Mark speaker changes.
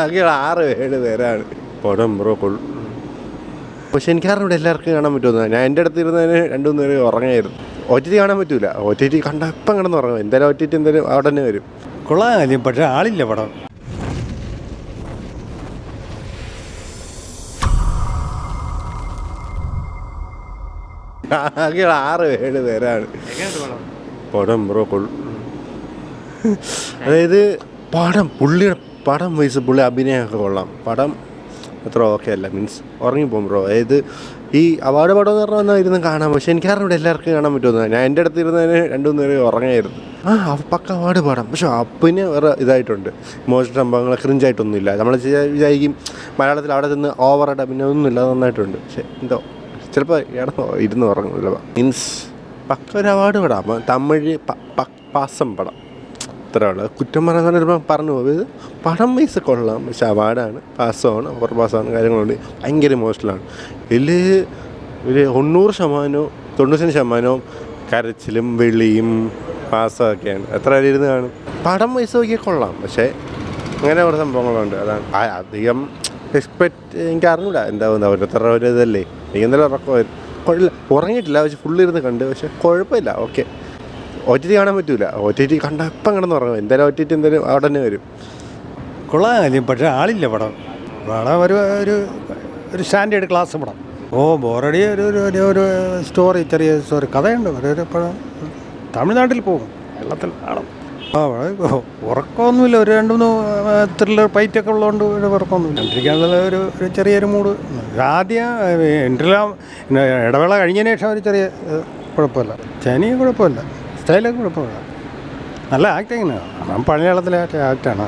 Speaker 1: ആകെ 6-7 പേരാണ് പടം ബ്രോ പക്ഷെ എനിക്കറിയാം ഇവിടെ എല്ലാവർക്കും കാണാൻ പറ്റുമെന്ന്. ഞാൻ എൻ്റെ അടുത്ത് ഇരുന്നതിന് 2-3 പേര് ഉറങ്ങായിരുന്നു. OTT കാണാൻ പറ്റൂല. OTT കണ്ട ഇപ്പം കിടന്ന് ഉറങ്ങും. എന്തായാലും OTT എന്തായാലും അവിടെ തന്നെ വരും.
Speaker 2: കൊള്ളാം, പക്ഷേ ആളില്ല പടം.
Speaker 1: ആകെ 6-7 പേരാണ് പടം ബ്രോ അതായത് പുള്ളിയുടെ പടം വയസ്സ് പുള്ളി അഭിനയമൊക്കെ കൊള്ളാം. പടം അത്ര ഓക്കെ അല്ല, മീൻസ് ഉറങ്ങിപ്പോകും ബ്രോ. അതായത് ഈ അവാർഡ് പടം എന്ന് പറഞ്ഞാൽ ഇരുന്ന് കാണാം. പക്ഷെ എനിക്കറിയാം ഇവിടെ എല്ലാവർക്കും കാണാൻ പറ്റുമെന്ന്. ഞാൻ എൻ്റെ അടുത്ത് ഇരുന്നതിന് 2-3 പേര് ഉറങ്ങായിരുന്നു. പക്ക അവാർഡ് പടം. പക്ഷെ അപ്പിന് വേറെ ഇതായിട്ടുണ്ട്. മോശം സംഭവങ്ങൾ ക്രിഞ്ചായിട്ടൊന്നുമില്ല. നമ്മൾ വിചാരിക്കും മലയാളത്തിൽ അവിടെ നിന്ന് ഓവറായിട്ട് അഭിനയമൊന്നുമില്ല, നന്നായിട്ടുണ്ട്. പക്ഷെ എന്തോ ചിലപ്പോൾ ഇരുന്ന് ഉറങ്ങുന്നില്ല. മീൻസ് പക്ക ഒരു അവാർഡ് പടം. തമിഴ് പാസം പടം അത്ര ഉള്ളത്. കുറ്റം പറയാൻ ചിലപ്പോൾ പറഞ്ഞു പോകും. ഇത് പടം വയസ്സ് കൊള്ളാം, പക്ഷെ അവാർഡാണ്, പാസ്സാണ്, ഓവർ പാസ്സാണ്, കാര്യങ്ങളുണ്ട്. ഭയങ്കര ഇമോഷണലാണ്. ഇതിൽ ഒരു 90%-90% കരച്ചിലും വിളിയും പാസ്സൊക്കെയാണ്. എത്ര ഇരുന്ന് കാണും. പടം വയസ്സ് നോക്കിയാൽ കൊള്ളാം, പക്ഷേ അങ്ങനെ കുറേ സംഭവങ്ങളുണ്ട്. അതാണ് അധികം എക്സ്പെക്റ്റ് എനിക്ക് അറിഞ്ഞൂടാ എന്താവുന്ന ഓരോരുത്തരുടെ ഒരു ഇതല്ലേ. എനിക്ക് എന്തായാലും കുഴപ്പമില്ല, ഉറങ്ങിയിട്ടില്ല, പക്ഷെ ഫുള്ളിരുന്ന് കണ്ട്. പക്ഷെ കുഴപ്പമില്ല, ഓക്കെ. OTT കാണാൻ പറ്റൂല. OTT കണ്ട ഇപ്പം കിടന്ന് ഉറങ്ങും. എന്തായാലും OTT എന്തായാലും അവിടെ തന്നെ വരും.
Speaker 2: കൊള്ളാം, പക്ഷേ ആളില്ല പടം. പടം ഒരു സ്റ്റാൻഡേർഡ് ക്ലാസ് പടം. ബോറടി ഒരു സ്റ്റോറി, ചെറിയ സ്റ്റോറി, കഥയുണ്ട്. ഒരു പടം തമിഴ്നാട്ടിൽ പോകും, കേരളത്തിൽ ആളും. ഉറക്കമൊന്നുമില്ല. ഒരു 2-3 ത്രില്ലർ ഫൈറ്റൊക്കെ ഉള്ളതുകൊണ്ട് ഒരു ഉറക്കമൊന്നുമില്ല. കണ്ടിരിക്കാനുള്ള ഒരു ചെറിയൊരു മൂഡ്. ആദ്യം ഇൻ്റർവ്യൂ ഇടവേള കഴിഞ്ഞതിന് ശേഷം ഒരു ചെറിയ കുഴപ്പമില്ല. ചനിയും കുഴപ്പമില്ല, സ്റ്റൈലൊക്കെ കുഴപ്പമില്ല. നല്ല ആക്ടിങ്ങിനാണ്. പഴയ കാലത്തിലെ ആക്ടാണ്.